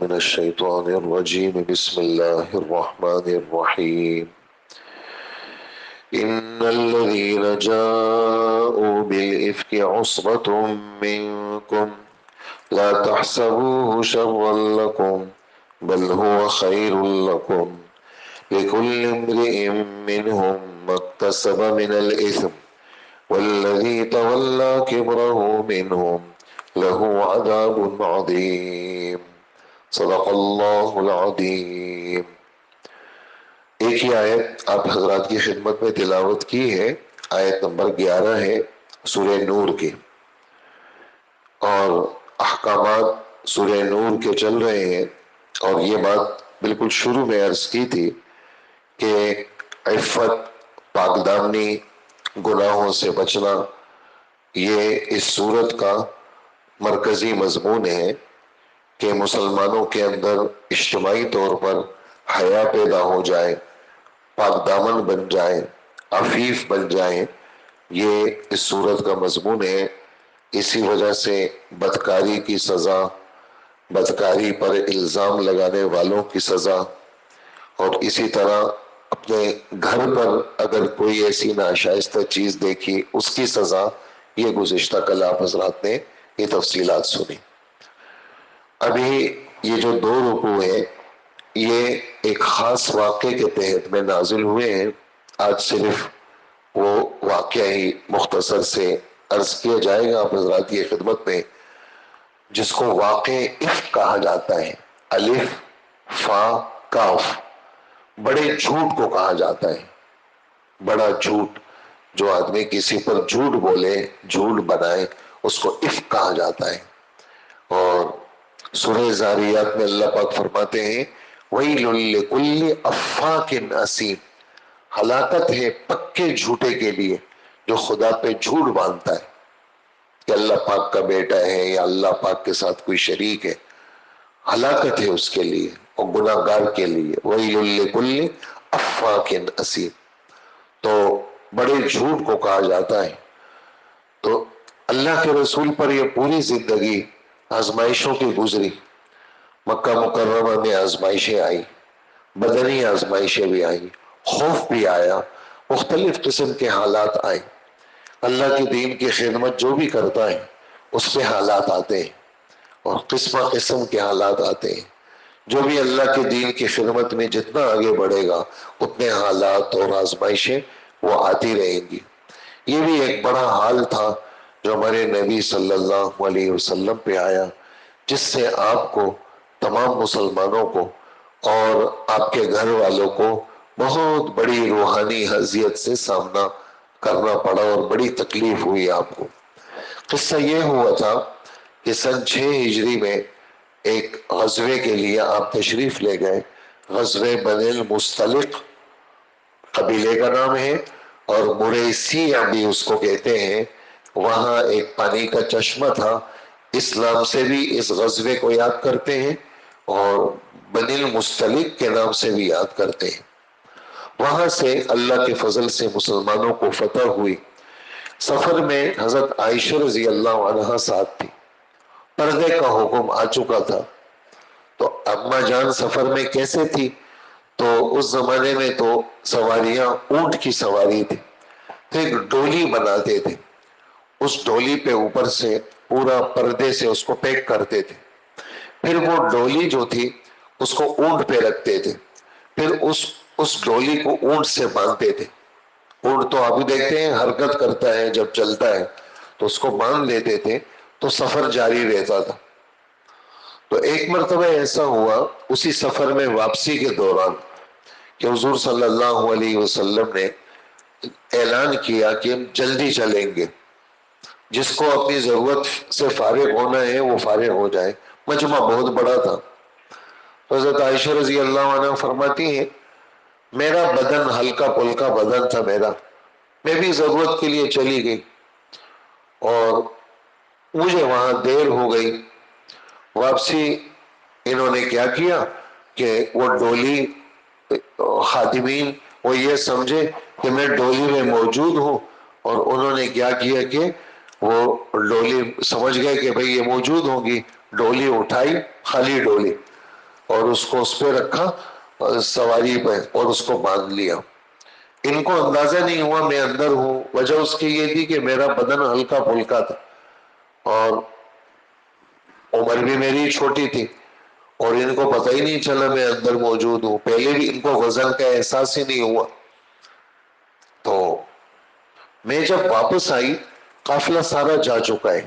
من الشيطان الرجيم بسم الله الرحمن الرحيم إن الذين جاءوا بالإفك عصبة منكم لا تحسبوه شرا لكم بل هو خير لكم لكل امرئ منهم ما اكتسب من الإثم والذي تولى كبره منهم له عذاب عظيم صدق اللہ العظیم۔ ایک ہی آیت آپ حضرات کی خدمت میں تلاوت کی ہے، آیت نمبر 11 ہے سورہ نور کی، اور احکامات سورہ نور کے چل رہے ہیں۔ اور یہ بات بالکل شروع میں عرض کی تھی کہ عفت، پاک دامنی، گناہوں سے بچنا، یہ اس سورت کا مرکزی مضمون ہے کہ مسلمانوں کے اندر اجتماعی طور پر حیا پیدا ہو جائے، پاک دامن بن جائے، عفیف بن جائیں۔ یہ اس سورت کا مضمون ہے۔ اسی وجہ سے بدکاری کی سزا، بدکاری پر الزام لگانے والوں کی سزا، اور اسی طرح اپنے گھر پر اگر کوئی ایسی ناشائستہ چیز دیکھی اس کی سزا، یہ گزشتہ کل آپ حضرات نے یہ تفصیلات سنی۔ ابھی یہ جو 2 رکوع ہیں یہ ایک خاص واقعے کے تحت میں نازل ہوئے ہیں۔ آج صرف وہ واقعہ ہی مختصر سے عرض کیا جائے گا آپ حضرات کی خدمت میں، جس کو واقع افک کہا جاتا ہے، الف فا کاف۔ بڑے جھوٹ کو کہا جاتا ہے، بڑا جھوٹ، جو آدمی کسی پر جھوٹ بولے، جھوٹ بنائے، اس کو افک کہا جاتا ہے۔ اور سورہ زاریات میں اللہ پاک فرماتے ہیں وَيْلٌ لِكُلِّ أَفَّاكٍ أَثِيمٍ، ہلاکت ہے پکے جھوٹے کے لیے جو خدا پہ جھوٹ باندھتا ہے کہ اللہ پاک کا بیٹا ہے یا اللہ پاک کے ساتھ کوئی شریک ہے۔ ہلاکت ہے اس کے لیے اور گناہ گار کے لیے۔ وَيْلٌ لِكُلِّ أَفَّاكٍ أَثِيمٍ، تو بڑے جھوٹ کو کہا جاتا ہے۔ تو اللہ کے رسول پر یہ پوری زندگی آزمائشوں کی گزری۔ مکہ مکرمہ میں آزمائشیں آئی، بدنی آزمائشیں بھی آئی، خوف بھی آیا، مختلف قسم کے حالات آئے۔ اللہ کے دین کی خدمت جو بھی کرتا ہے اس پہ حالات آتے ہیں، اور قسم قسم کے حالات آتے ہیں۔ جو بھی اللہ کے دین کی خدمت میں جتنا آگے بڑھے گا اتنے حالات اور آزمائشیں وہ آتی رہیں گی۔ یہ بھی ایک بڑا حال تھا جو ہمارے نبی صلی اللہ علیہ وسلم پہ آیا، جس سے آپ کو، تمام مسلمانوں کو اور آپ کے گھر والوں کو بہت بڑی روحانی اذیت سے سامنا کرنا پڑا اور بڑی تکلیف ہوئی آپ کو۔ قصہ یہ ہوا تھا کہ سن 6 ہجری میں ایک غزوے کے لیے آپ تشریف لے گئے۔ غزوہ بنی المصطلق قبیلے کا نام ہے، اور مریسیہ بھی اس کو کہتے ہیں۔ وہاں ایک پانی کا چشمہ تھا، اسلام سے بھی اس غزوے کو یاد کرتے ہیں اور بنی المصطلق کے نام سے بھی یاد کرتے ہیں۔ وہاں سے اللہ کے فضل سے مسلمانوں کو فتح ہوئی۔ سفر میں حضرت عائشہ رضی اللہ عنہا ساتھ تھی، پردے کا حکم آ چکا تھا۔ تو اماں جان سفر میں کیسے تھی؟ تو اس زمانے میں تو سواریاں اونٹ کی سواری تھی، تو ایک ڈولی بناتے تھے، اس ڈولی پہ اوپر سے پورا پردے سے اس کو پیک کرتے تھے، پھر وہ ڈولی جو تھی اس کو اونٹ پہ رکھتے تھے، پھر اس ڈولی کو اونٹ سے باندھتے تھے۔ اونٹ تو آپ دیکھتے ہیں حرکت کرتا ہے، جب چلتا ہے تو اس کو باندھ دیتے تھے تو سفر جاری رہتا تھا۔ تو ایک مرتبہ ایسا ہوا اسی سفر میں واپسی کے دوران کہ حضور صلی اللہ علیہ وسلم نے اعلان کیا کہ ہم جلدی چلیں گے، جس کو اپنی ضرورت سے فارغ ہونا ہے وہ فارغ ہو جائے۔ مجمع بہت بڑا تھا۔ حضرت عائشہ رضی اللہ عنہ فرماتی ہیں میرا بدن ہلکا پلکا بدن تھا میرا، میں بھی ضرورت کے لیے چلی گئی اور مجھے وہاں دیر ہو گئی۔ واپسی انہوں نے کیا کیا کہ وہ ڈولی خادمین وہ یہ سمجھے کہ میں ڈولی میں موجود ہوں، اور انہوں نے کیا کیا کہ وہ ڈولی سمجھ گئے کہ بھئی یہ موجود ہوگی، ڈولی اٹھائی، خالی ڈولی، اور اس کو اس پہ رکھا سواری پہ اور اس کو باندھ لیا. ان کو اندازہ نہیں ہوا میں اندر ہوں. وجہ اس کی یہ تھی کہ میرا بدن ہلکا پھلکا تھا اور عمر بھی میری چھوٹی تھی اور ان کو پتہ ہی نہیں چلا میں اندر موجود ہوں. پہلے بھی ان کو وزن کا احساس ہی نہیں ہوا. تو میں جب واپس آئی قافلہ سارا جا چکا ہے,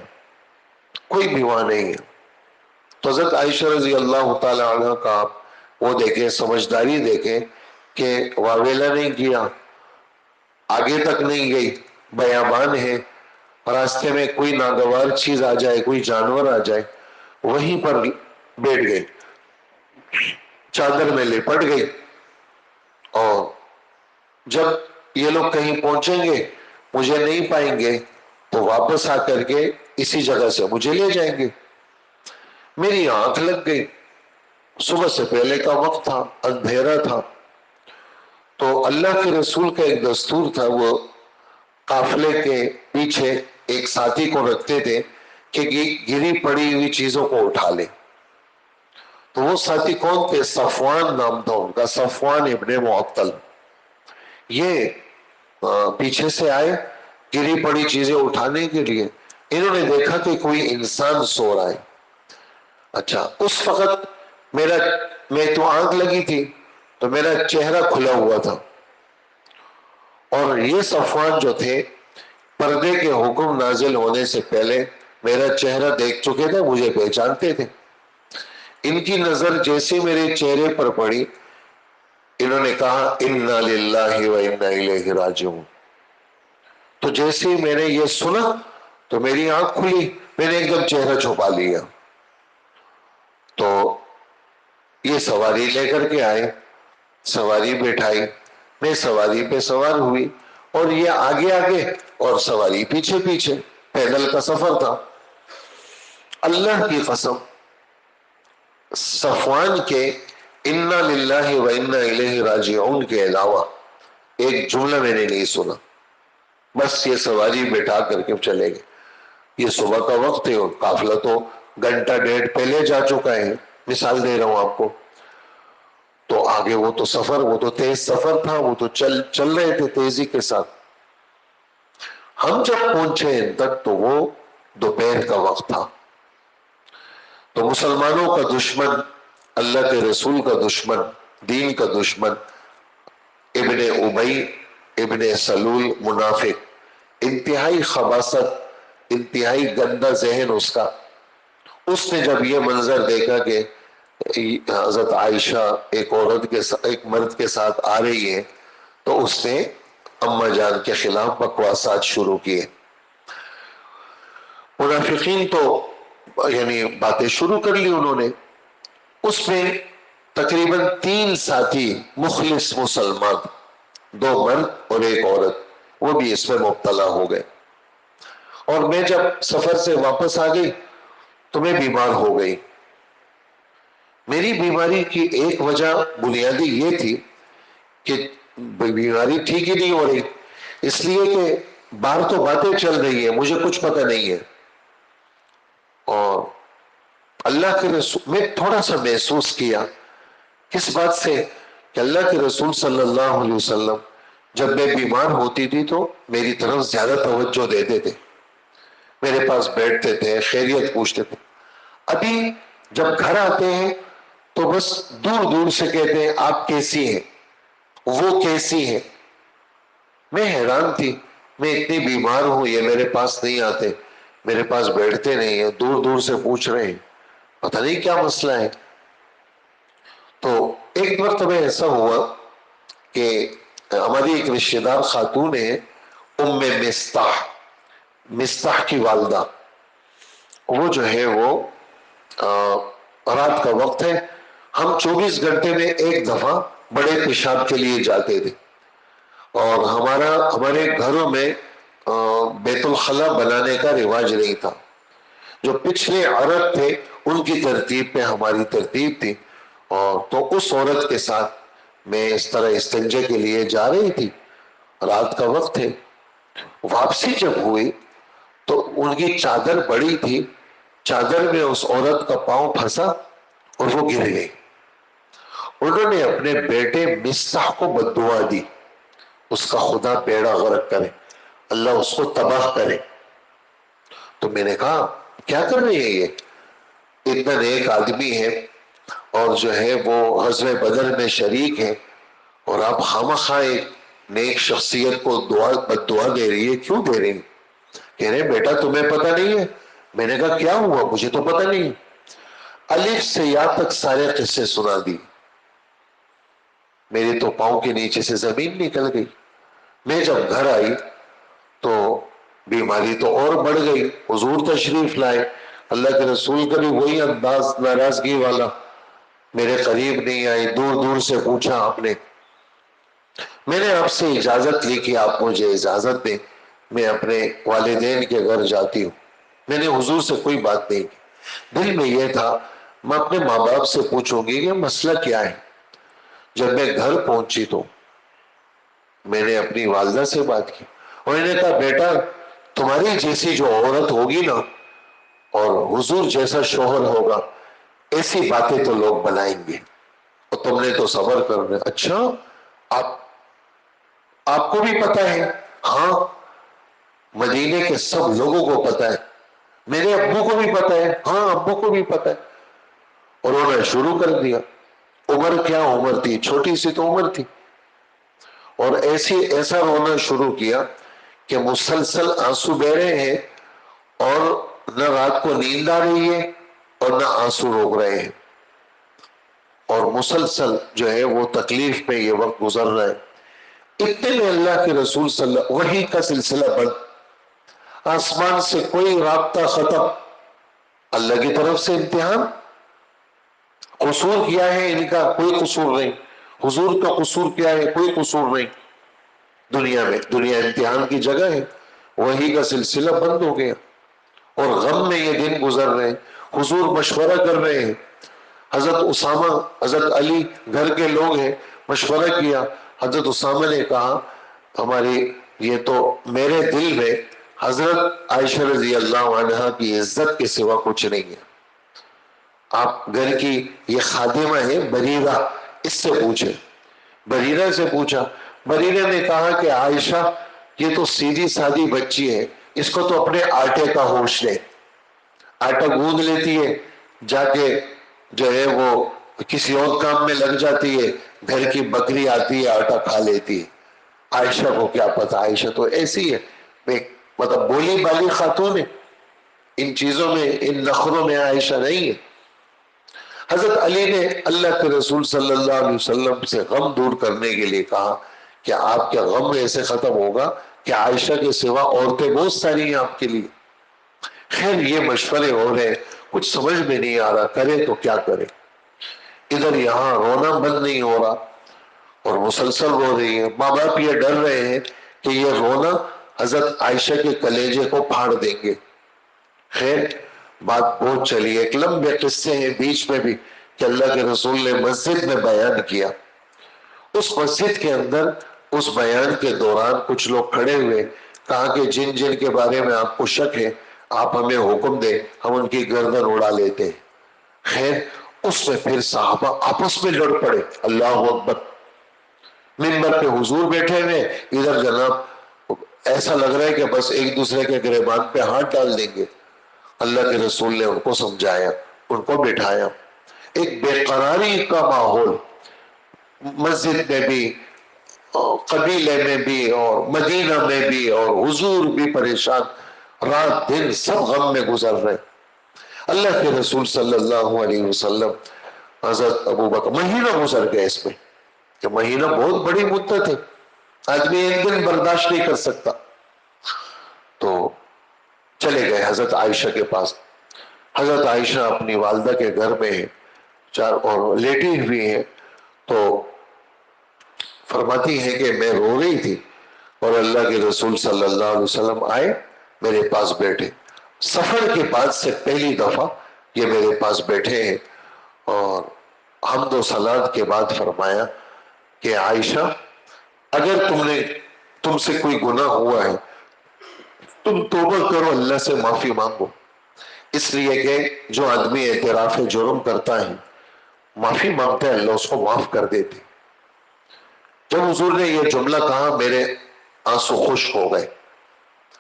کوئی بھی وہاں نہیں ہے. تو حضرت عائشہ رضی اللہ تعالی عنہ کا وہ دیکھیں, سمجھداری دیکھیں کہ واویلا نہیں کیا, آگے تک نہیں گئی, بیابان ہے, راستے میں کوئی ناگوار چیز آ جائے, کوئی جانور آ جائے, وہیں پر بیٹھ گئی, چادر میں لپٹ گئی. اور جب یہ لوگ کہیں پہنچیں گے مجھے نہیں پائیں گے تو واپس آ کر کے اسی جگہ سے مجھے لے جائیں گے. میری آنکھ لگ گئی, صبح سے پہلے کا وقت تھا, اندھیرا تھا. تو اللہ کے رسول کا ایک دستور تھا, وہ قافلے کے پیچھے ایک ساتھی کو رکھتے تھے کہ گری پڑی ہوئی چیزوں کو اٹھا لے. تو وہ ساتھی کون تھے؟ صفوان نام تھا ان کا, صفوان ابن معطل. یہ پیچھے سے آئے گری پڑی چیزیں اٹھانے کے لیے. انہوں نے دیکھا کہ کوئی انسان سو رہا ہے. اچھا, اس وقت میں تو آنکھ لگی تھی تو میرا چہرہ کھلا ہوا تھا, اور یہ صفوان جو تھے پردے کے حکم نازل ہونے سے پہلے میرا چہرہ دیکھ چکے تھے, مجھے پہچانتے تھے. ان کی نظر جیسے میرے چہرے پر پڑی, انہوں نے کہا انا للہ و انا الیہ راجعون. تو جیسے ہی میں نے یہ سنا تو میری آنکھ کھلی, میں نے ایک دم چہرہ چھپا لیا. تو یہ سواری لے کر کے آئے, سواری بٹھائی, میں سواری پہ سوار ہوئی اور یہ آگے آگے اور سواری پیچھے پیچھے. پیدل کا سفر تھا. اللہ کی قسم صفوان کے انا للہ و انا الیہ راجعون کے علاوہ ایک جملہ میں نے نہیں سنا. بس یہ سواری بٹھا کر کے چلے گئے. یہ صبح کا وقت ہے اور قافلہ تو گھنٹہ ڈیڑھ پہلے جا چکا ہے, مثال دے رہا ہوں آپ کو. تو آگے وہ تو سفر, وہ تو تیز سفر تھا, وہ تو چل رہے تھے تیزی کے ساتھ. ہم جب پہنچے ان تک تو وہ دوپہر کا وقت تھا. تو مسلمانوں کا دشمن, اللہ کے رسول کا دشمن, دین کا دشمن ابن ابی ابن سلول منافق, انتہائی خباثت, انتہائی گندا ذہن اس کا. اس نے جب یہ منظر دیکھا کہ حضرت عائشہ ایک عورت کے ایک مرد کے ساتھ آ رہی ہے, تو اس نے اماں جان کے خلاف بکواسات شروع کیے. منافقین تو یعنی باتیں شروع کر لی انہوں نے. اس میں تقریباً 3 ساتھی مخلص مسلمان, 2 مرد اور ایک عورت, وہ بھی اس میں مبتلا ہو گئے. اور میں جب سفر سے واپس آ گئی تو میں بیمار ہو گئی. میری بیماری کی ایک وجہ بنیادی یہ تھی کہ بیماری ٹھیک ہی نہیں ہو رہی, اس لیے کہ باہر تو باتیں چل رہی ہیں, مجھے کچھ پتہ نہیں ہے. اور اللہ کے رسول میں تھوڑا سا محسوس کیا, کس بات سے, کہ اللہ کے رسول صلی اللہ علیہ وسلم جب میں بیمار ہوتی تھی تو میری طرف زیادہ توجہ دیتے تھے, میرے پاس بیٹھتے تھے, خیریت پوچھتے تھے. ابھی جب گھر آتے ہیں تو بس دور دور سے کہتے ہیں آپ کیسی ہیں, وہ کیسی ہیں. میں حیران تھی, میں اتنی بیمار ہوں, یہ میرے پاس نہیں آتے, میرے پاس بیٹھتے نہیں ہیں, دور دور سے پوچھ رہے ہیں, پتہ نہیں کیا مسئلہ ہے. تو ایک مرتبہ ایسا ہوا کہ ہماری ایک رشتہ دار خاتون ہے, ام مستح, مستح کی والدہ, وہ جو ہے وہ رات کا وقت ہے, ہم 24 گھنٹے میں ایک دفعہ بڑے پیشاب کے لیے جاتے تھے. اور ہمارے گھروں میں بیت الخلا بنانے کا رواج نہیں تھا. جو پچھلے عرب تھے ان کی ترتیب پہ ہماری ترتیب تھی. اور تو اس عورت کے ساتھ میں اس طرح استنجے کے لیے جا رہی تھی, رات کا وقت ہے. واپسی جب ہوئی تو ان کی چادر بڑی تھی, چادر میں اس عورت کا پاؤں پھنسا اور وہ گر گئی. انہوں نے اپنے بیٹے مصطح کو بد دعا دی، اس کا خدا بیڑا غرق کرے، اللہ اس کو تباہ کرے۔ تو میں نے کہا کیا کر رہے ہیں یہ، اتنا نیک آدمی ہے اور جو ہے وہ غزوہ بدر میں شریک ہے، اور آپ خامخواہ ایک نیک شخصیت کو بد دعا دے رہی ہے، کیوں دے رہی؟ کہہ رہے بیٹا تمہیں پتہ نہیں ہے۔ میں نے کہا کیا ہوا، مجھے تو پتہ نہیں۔ الف سے یا تک سارے قصے سنا دی، میرے تو پاؤں کے نیچے سے زمین نکل گئی۔ میں جب گھر آئی تو بیماری تو اور بڑھ گئی، حضور تشریف لائے، اللہ کے رسول کا بھی وہی انداز ناراضگی والا، میرے قریب نہیں آئی، دور دور سے پوچھا آپ نے۔ میں نے آپ سے اجازت لی کہ آپ مجھے اجازت دیں، میں اپنے والدین کے گھر جاتی ہوں۔ میں نے حضور سے کوئی بات نہیں کی، دل میں یہ تھا میں اپنے ماں باپ سے پوچھوں گی کہ مسئلہ کیا ہے۔ جب میں گھر پہنچی تو میں نے اپنی والدہ سے بات کی، اور انہوں نے کہا بیٹا تمہاری جیسی جو عورت ہوگی نا اور حضور جیسا شوہر ہوگا، ایسی باتیں تو لوگ بنائیں گے، اور تم نے تو صبر کرنا۔ اچھا آپ کو بھی پتا ہے؟ ہاں مدینے کے سب لوگوں کو پتا ہے، میرے ابو کو بھی پتا ہے، ہاں ابو کو بھی پتا ہے۔ اور انہوں نے شروع کر دیا، عمر کیا عمر تھی، چھوٹی سی تو عمر تھی، اور ایسا رونا شروع کیا کہ مسلسل آنسو بہ رہے ہیں، اور نہ رات کو نیند آ رہی ہے اور نہ آنسو روک رہے ہیں، اور مسلسل جو ہے وہ تکلیف میں یہ وقت گزر رہا ہے۔ اتنے میں اللہ کے رسول صلی اللہ، وحی کا سلسلہ بند، آسمان سے کوئی رابطہ ختم، اللہ کی طرف سے امتحان۔ قصور کیا ہے ان کا؟ کوئی قصور نہیں۔ حضور کا قصور کیا ہے؟ کوئی قصور نہیں۔ دنیا میں، دنیا امتحان کی جگہ ہے، وحی کا سلسلہ بند ہو گیا، اور غم میں یہ دن گزر رہے ہیں۔ حضور مشورہ کر رہے ہیں، حضرت اسامہ، حضرت علی گھر کے لوگ ہیں، مشورہ کیا۔ حضرت اسامہ نے کہا ہماری یہ تو میرے دل میں حضرت عائشہ رضی اللہ عنہا کی عزت کے سوا کچھ نہیں ہے۔ آپ گھر کی یہ خادمہ ہے بریرہ، اس سے پوچھیں۔ بریرہ سے پوچھا، بریرہ نے کہا کہ عائشہ یہ تو سیدھی سادی بچی ہے، اس کو تو اپنے آٹے کا ہوش ہے، آٹا گوندھ لیتی ہے، جا کے جو ہے وہ کسی اور کام میں لگ جاتی ہے، گھر کی بکری آتی ہے آٹا کھا لیتی ہے۔ عائشہ کو کیا پتا، عائشہ تو ایسی ہے، مطلب بولی بالی خاتون ہے، ان چیزوں میں، ان نخروں میں عائشہ نہیں ہے۔ حضرت علی نے اللہ کے رسول صلی اللہ علیہ وسلم سے غم دور کرنے کے لیے کہا کہ آپ کا غم ایسے ختم ہوگا کہ عائشہ کے سوا عورتیں بہت ساری ہیں آپ کے لیے۔ خیر یہ مشورے ہو رہے، کچھ سمجھ میں نہیں آ رہا، کرے تو کیا کرے۔ ادھر یہاں رونا بند نہیں ہو رہا اور مسلسل رو رہی ہے، ماں باپ یہ ڈر رہے ہیں کہ یہ رونا حضرت عائشہ کے کلیجے کو پھاڑ دیں گے۔ خیر بات بہت چلی، ایک لمبے قصے ہیں بیچ میں بھی کہ اللہ کے رسول نے مسجد میں بیان کیا۔ اس مسجد کے اندر اس بیان کے دوران کچھ لوگ کھڑے ہوئے، کہا کہ جن جن کے بارے میں آپ کو شک ہے آپ ہمیں حکم دیں، ہم ان کی گردن اڑا لیتے ہیں۔ خیر اس میں پھر صحابہ آپس میں لڑ پڑے، اللہ اکبر، منبر پہ حضور بیٹھے ہوئے، ادھر جناب ایسا لگ رہا ہے کہ بس ایک دوسرے کے گریبان پہ ہاتھ ڈال دیں گے۔ اللہ کے رسول نے ان کو سمجھایا، ان کو بٹھایا، ایک بے قراری کا ماحول مسجد میں بھی، قبیلے میں بھی، اور مدینہ میں بھی، اور حضور بھی پریشان، رات دن سب غم میں گزر رہے۔ اللہ کے رسول صلی اللہ علیہ وسلم، حضرت ابو بکر، مہینہ گزر گیا اس میں، کہ مہینہ بہت بڑی مدت ہے، آدمی ایک دن برداشت نہیں کر سکتا۔ تو چلے گئے حضرت عائشہ کے پاس۔ حضرت عائشہ اپنی والدہ کے گھر میں ہے، اور لیٹی ہوئی ہیں، تو فرماتی ہیں کہ میں رو رہی تھی اور اللہ کے رسول صلی اللہ علیہ وسلم آئے، میرے پاس بیٹھے، سفر کے بعد سے پہلی دفعہ یہ میرے پاس بیٹھے ہیں، اور حمد و صلات کے بعد فرمایا کہ عائشہ اگر تم سے کوئی گناہ ہوا ہے تم توبہ کرو، اللہ سے معافی مانگو، اس لیے کہ جو آدمی اعتراف جرم کرتا ہے معافی مانگتے ہیں اللہ اس کو معاف کر دیتے۔ جب حضور نے یہ جملہ کہا میرے آنسو خشک ہو گئے۔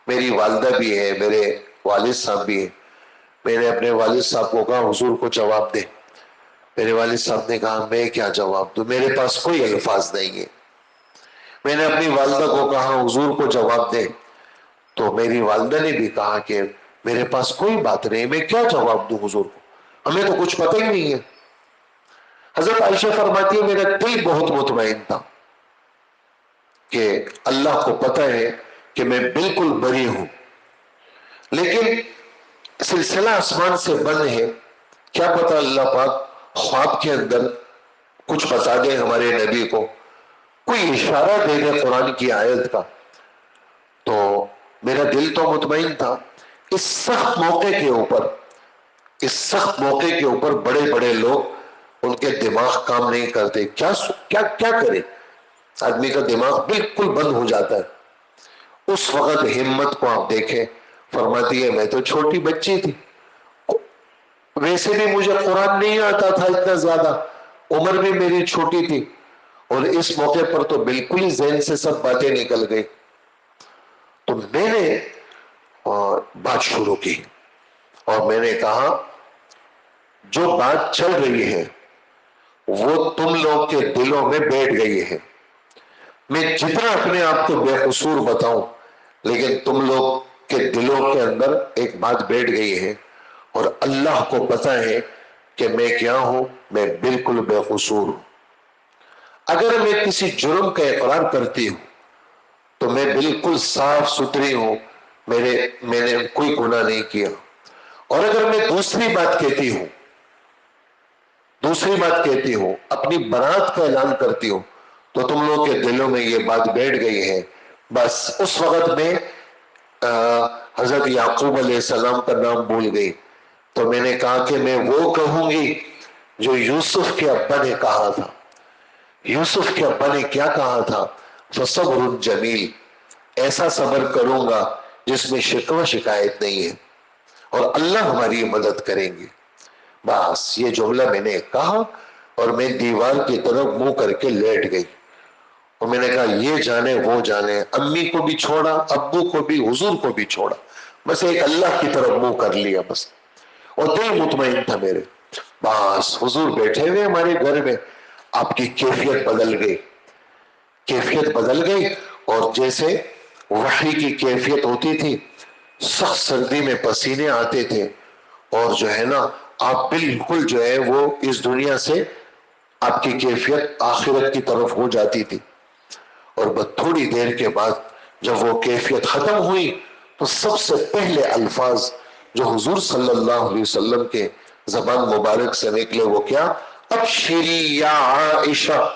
میری والدہ بھی ہے، میرے والد صاحب بھی ہیں۔ میں نے اپنے والد صاحب کو کہا حضور کو جواب دے۔ میرے والد صاحب نے کہا میں کیا جواب دوں، میرے پاس کوئی الفاظ نہیں ہے۔ میں نے اپنی والدہ کو کہا حضور کو جواب دے، تو میری والدہ نے بھی کہا کہ میرے پاس کوئی بات نہیں، میں کیا جواب دوں حضور کو، ہمیں تو کچھ پتہ ہی نہیں ہے۔ حضرت عائشہ فرماتی ہے میرا دل بہت مطمئن تھا کہ اللہ کو پتہ ہے کہ میں بالکل بری ہوں، لیکن سلسلہ آسمان سے بند ہے، کیا پتہ اللہ پاک خواب کے اندر کچھ بتا دے ہمارے نبی کو، کوئی اشارہ دے دے قرآن کی آیت کا۔ تو میرا دل تو مطمئن تھا۔ اس سخت موقع کے اوپر بڑے بڑے لوگ ان کے دماغ کام نہیں کرتے، کیا کرے، آدمی کا دماغ بالکل بند ہو جاتا ہے۔ اس وقت ہمت کو آپ دیکھیں، فرماتی ہے میں تو چھوٹی بچی تھی، ویسے بھی مجھے قرآن نہیں آتا تھا اتنا زیادہ، عمر بھی میری چھوٹی تھی، اور اس موقع پر تو بالکل ہی ذہن سے سب باتیں نکل گئی۔ تو میں نے بات شروع کی اور میں نے کہا جو بات چل رہی ہے وہ تم لوگ کے دلوں میں بیٹھ گئی ہے، میں جتنا اپنے آپ کو بے قصور بتاؤں لیکن تم لوگ کے دلوں کے اندر ایک بات بیٹھ گئی ہے، اور اللہ کو پتہ ہے کہ میں کیا ہوں، میں بالکل بے قصور ہوں۔ اگر میں کسی جرم کا اقرار کرتی ہوں تو میں بالکل صاف ستھری ہوں، میں نے کوئی گناہ نہیں کیا، اور اگر میں دوسری بات کہتی ہوں اپنی برات کا اعلان کرتی ہوں تو تم لوگ کے دلوں میں یہ بات بیٹھ گئی ہے۔ بس اس وقت میں حضرت یعقوب علیہ السلام کا نام بھول گئی، تو میں نے کہا کہ میں وہ کہوں گی جو یوسف کے ابا نے کہا تھا۔ یوسف کے ابا نے کیا کہا تھا؟ فصبر جمیل، ایسا صبر کروں گا جس میں شکوہ شکایت نہیں ہے، اور اللہ ہماری مدد کریں گے۔ بس یہ جملہ میں نے کہا اور میں دیوار کی طرف منہ کر کے لیٹ گئی، اور میں نے کہا یہ جانے وہ جانے، امی کو بھی چھوڑا، ابو کو بھی، حضور کو بھی چھوڑا، بس ایک اللہ کی طرف منہ کر لیا بس، اور دل مطمئن تھا میرے۔ بس حضور بیٹھے ہوئے ہمارے گھر میں، آپ کی کیفیت بدل گئی، اور جیسے وحی کی کیفیت ہوتی تھی، سخت سردی میں پسینے آتے تھے، اور جو ہے نا آپ بالکل جو ہے وہ اس دنیا سے آپ کی کیفیت آخرت کی طرف ہو جاتی تھی۔ اور بس تھوڑی دیر کے بعد جب وہ کیفیت ختم ہوئی تو سب سے پہلے الفاظ جو حضور صلی اللہ علیہ وسلم کے زبان مبارک سے نکلے وہ کیا؟ ابشری یا عائشہ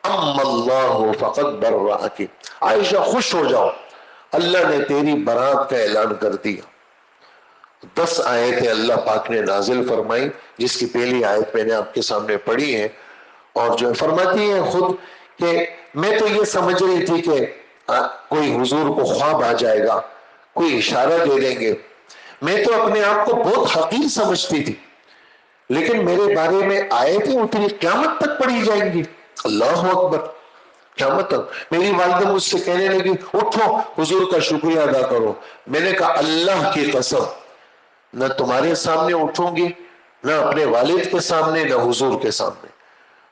ام اللہ فقد برأکی، عائشہ خوش ہو جاؤ، اللہ نے تیری برات کا اعلان کر دیا۔ 10 آیتیں اللہ پاک نے نازل فرمائی، جس کی پہلی آیت میں نے آپ کے سامنے پڑھی ہے، اور جو فرماتی ہے خود کہ میں تو یہ سمجھ رہی تھی کہ کوئی حضور کو خواب آ جائے گا، کوئی اشارہ دے دیں گے، میں تو اپنے آپ کو بہت حقیر سمجھتی تھی، لیکن میرے بارے میں آیتیں اتنی قیامت تک پڑھی جائیں گی۔ اللہ اکبر، قیامت تک۔ میری والدہ مجھ سے کہنے لگی اٹھو حضور کا شکریہ ادا کرو، میں نے کہا اللہ کی قسم نہ تمہارے سامنے اٹھوں گی، نہ اپنے والد کے سامنے، نہ حضور کے سامنے،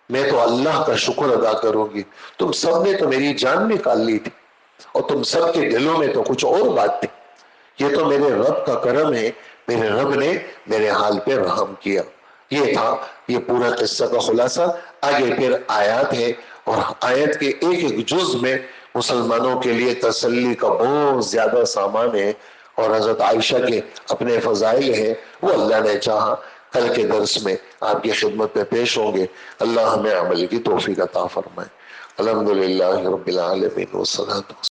میں تو اللہ کا شکر ادا کروں گی، تم سب نے تو میری جان نکال لی تھی، اور تم سب کے دلوں میں تو کچھ اور بات تھی، یہ تو میرے رب کا کرم ہے، میرے رب نے میرے حال پہ رحم کیا۔ یہ تھا یہ پورا قصہ کا خلاصہ۔ آگے پھر آیات ہے، اور آیت کے ایک ایک جز میں مسلمانوں کے لیے تسلی کا بہت زیادہ سامان ہے، اور حضرت عائشہ کے اپنے فضائل ہیں، وہ اللہ نے چاہا کل کے درس میں آپ کی خدمت میں پیش ہوں گے۔ اللہ ہمیں عمل کی توفیق عطا فرمائے۔ الحمدللہ رب العالمین والصلاۃ